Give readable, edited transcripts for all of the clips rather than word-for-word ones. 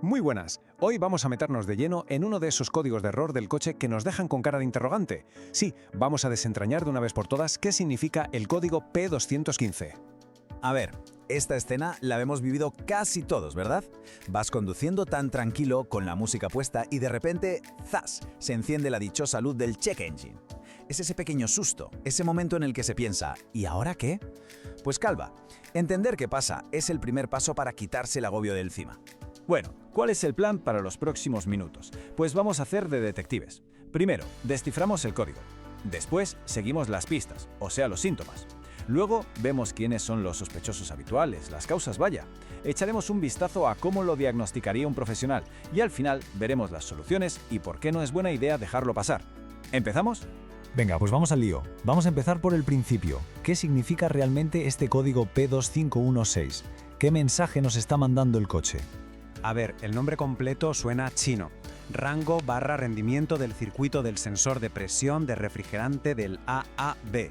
Muy buenas. Hoy vamos a meternos de lleno en uno de esos códigos de error del coche que nos dejan con cara de interrogante. Sí, vamos a desentrañar de una vez por todas qué significa el código P215. A ver, esta escena la hemos vivido casi todos, ¿verdad? Vas conduciendo tan tranquilo, con la música puesta y de repente, ¡zas!, se enciende la dichosa luz del check engine. Es ese pequeño susto, ese momento en el que se piensa, ¿y ahora qué? Pues calma, entender qué pasa es el primer paso para quitarse el agobio de encima. Bueno, ¿cuál es el plan para los próximos minutos? Pues vamos a hacer de detectives. Primero, desciframos el código. Después, seguimos las pistas, o sea, los síntomas. Luego, vemos quiénes son los sospechosos habituales, las causas vaya. Echaremos un vistazo a cómo lo diagnosticaría un profesional y al final veremos las soluciones y por qué no es buena idea dejarlo pasar. ¿Empezamos? Venga, pues vamos al lío. Vamos a empezar por el principio. ¿Qué significa realmente este código P2516? ¿Qué mensaje nos está mandando el coche? A ver, el nombre completo suena chino. Rango/rendimiento del circuito del sensor de presión de refrigerante del AAB.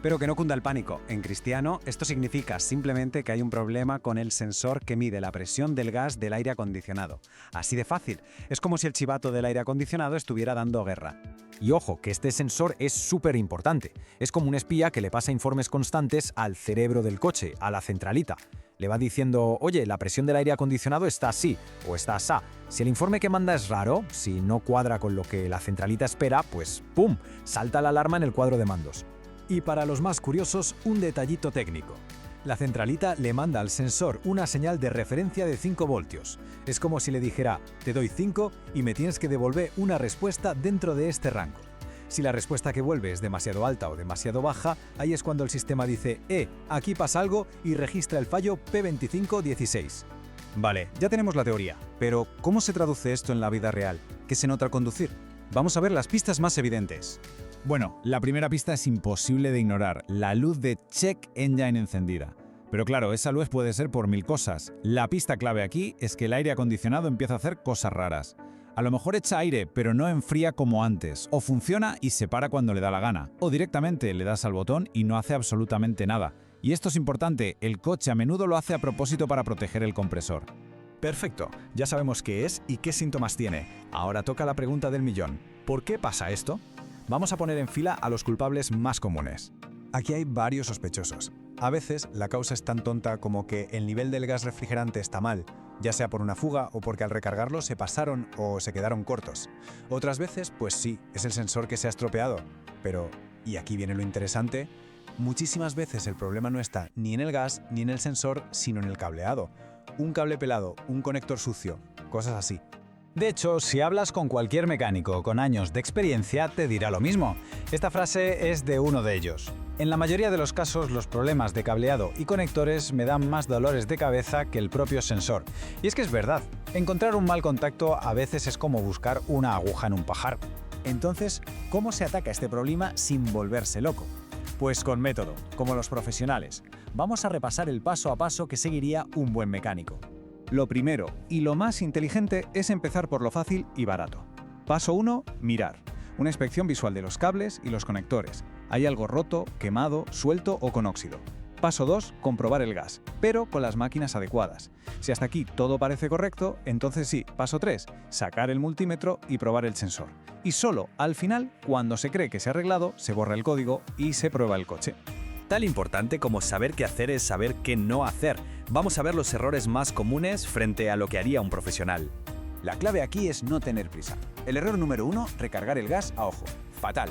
Pero que no cunda el pánico. En cristiano, esto significa simplemente que hay un problema con el sensor que mide la presión del gas del aire acondicionado. Así de fácil. Es como si el chivato del aire acondicionado estuviera dando guerra. Y ojo, que este sensor es súper importante. Es como un espía que le pasa informes constantes al cerebro del coche, a la centralita. Le va diciendo, oye, la presión del aire acondicionado está así o está asá. Si el informe que manda es raro, si no cuadra con lo que la centralita espera, pues ¡pum!, salta la alarma en el cuadro de mandos. Y para los más curiosos, un detallito técnico. La centralita le manda al sensor una señal de referencia de 5 voltios. Es como si le dijera, te doy 5 y me tienes que devolver una respuesta dentro de este rango. Si la respuesta que vuelve es demasiado alta o demasiado baja, ahí es cuando el sistema dice, aquí pasa algo y registra el fallo P2516. Vale, ya tenemos la teoría, pero ¿cómo se traduce esto en la vida real? ¿Qué se nota al conducir? Vamos a ver las pistas más evidentes. Bueno, la primera pista es imposible de ignorar, la luz de Check Engine encendida. Pero claro, esa luz puede ser por 1000 cosas. La pista clave aquí es que el aire acondicionado empieza a hacer cosas raras. A lo mejor echa aire, pero no enfría como antes, o funciona y se para cuando le da la gana, o directamente le das al botón y no hace absolutamente nada. Y esto es importante, el coche a menudo lo hace a propósito para proteger el compresor. Perfecto, ya sabemos qué es y qué síntomas tiene. Ahora toca la pregunta del millón. ¿Por qué pasa esto? Vamos a poner en fila a los culpables más comunes. Aquí hay varios sospechosos. A veces la causa es tan tonta como que el nivel del gas refrigerante está mal, ya sea por una fuga o porque al recargarlo se pasaron o se quedaron cortos. Otras veces, pues sí, es el sensor que se ha estropeado. Pero, y aquí viene lo interesante, muchísimas veces el problema no está ni en el gas ni en el sensor, sino en el cableado. Un cable pelado, un conector sucio, cosas así. De hecho, si hablas con cualquier mecánico con años de experiencia, te dirá lo mismo. Esta frase es de uno de ellos. En la mayoría de los casos, los problemas de cableado y conectores me dan más dolores de cabeza que el propio sensor. Y es que es verdad, encontrar un mal contacto a veces es como buscar una aguja en un pajar. Entonces, ¿cómo se ataca este problema sin volverse loco? Pues con método, como los profesionales. Vamos a repasar el paso a paso que seguiría un buen mecánico. Lo primero y lo más inteligente es empezar por lo fácil y barato. Paso 1, mirar. Una inspección visual de los cables y los conectores. ¿Hay algo roto, quemado, suelto o con óxido? Paso 2, comprobar el gas, pero con las máquinas adecuadas. Si hasta aquí todo parece correcto, entonces sí, paso 3, sacar el multímetro y probar el sensor. Y solo al final, cuando se cree que se ha arreglado, se borra el código y se prueba el coche. Tan importante como saber qué hacer es saber qué no hacer. Vamos a ver los errores más comunes frente a lo que haría un profesional. La clave aquí es no tener prisa. El error número 1, recargar el gas a ojo. Fatal.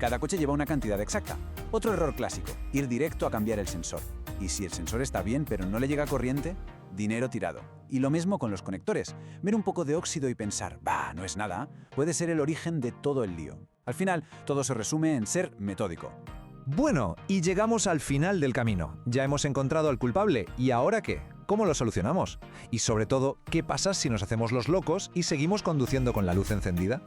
Cada coche lleva una cantidad exacta. Otro error clásico, ir directo a cambiar el sensor. Y si el sensor está bien pero no le llega corriente, dinero tirado. Y lo mismo con los conectores. Ver un poco de óxido y pensar, no es nada, puede ser el origen de todo el lío. Al final, todo se resume en ser metódico. Bueno, y llegamos al final del camino. Ya hemos encontrado al culpable, ¿y ahora qué? ¿Cómo lo solucionamos? Y sobre todo, ¿qué pasa si nos hacemos los locos y seguimos conduciendo con la luz encendida?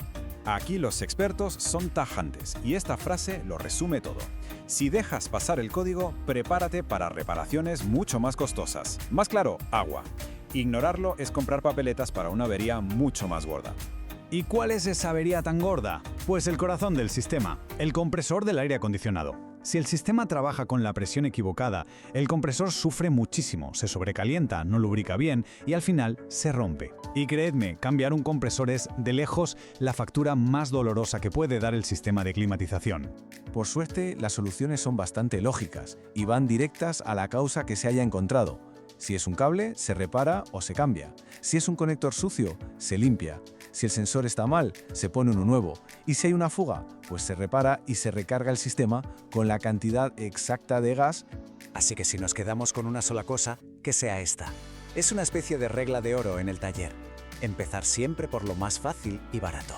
Aquí los expertos son tajantes y esta frase lo resume todo. Si dejas pasar el código, prepárate para reparaciones mucho más costosas. Más claro, agua. Ignorarlo es comprar papeletas para una avería mucho más gorda. ¿Y cuál es esa avería tan gorda? Pues el corazón del sistema, el compresor del aire acondicionado. Si el sistema trabaja con la presión equivocada, el compresor sufre muchísimo, se sobrecalienta, no lubrica bien y al final se rompe. Y creedme, cambiar un compresor es, de lejos, la factura más dolorosa que puede dar el sistema de climatización. Por suerte, las soluciones son bastante lógicas y van directas a la causa que se haya encontrado. Si es un cable, se repara o se cambia. Si es un conector sucio, se limpia. Si el sensor está mal, se pone uno nuevo. Y si hay una fuga, pues se repara y se recarga el sistema con la cantidad exacta de gas. Así que si nos quedamos con una sola cosa, que sea esta. Es una especie de regla de oro en el taller. Empezar siempre por lo más fácil y barato.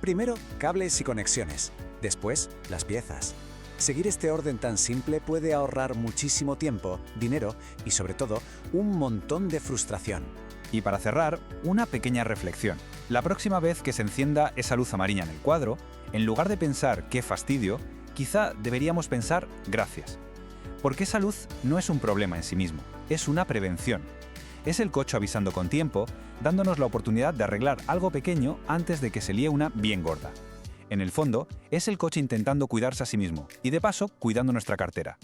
Primero, cables y conexiones. Después, las piezas. Seguir este orden tan simple puede ahorrar muchísimo tiempo, dinero y, sobre todo, un montón de frustración. Y para cerrar, una pequeña reflexión. La próxima vez que se encienda esa luz amarilla en el cuadro, en lugar de pensar qué fastidio, quizá deberíamos pensar gracias. Porque esa luz no es un problema en sí mismo, es una prevención. Es el coche avisando con tiempo, dándonos la oportunidad de arreglar algo pequeño antes de que se líe una bien gorda. En el fondo, es el coche intentando cuidarse a sí mismo y de paso cuidando nuestra cartera.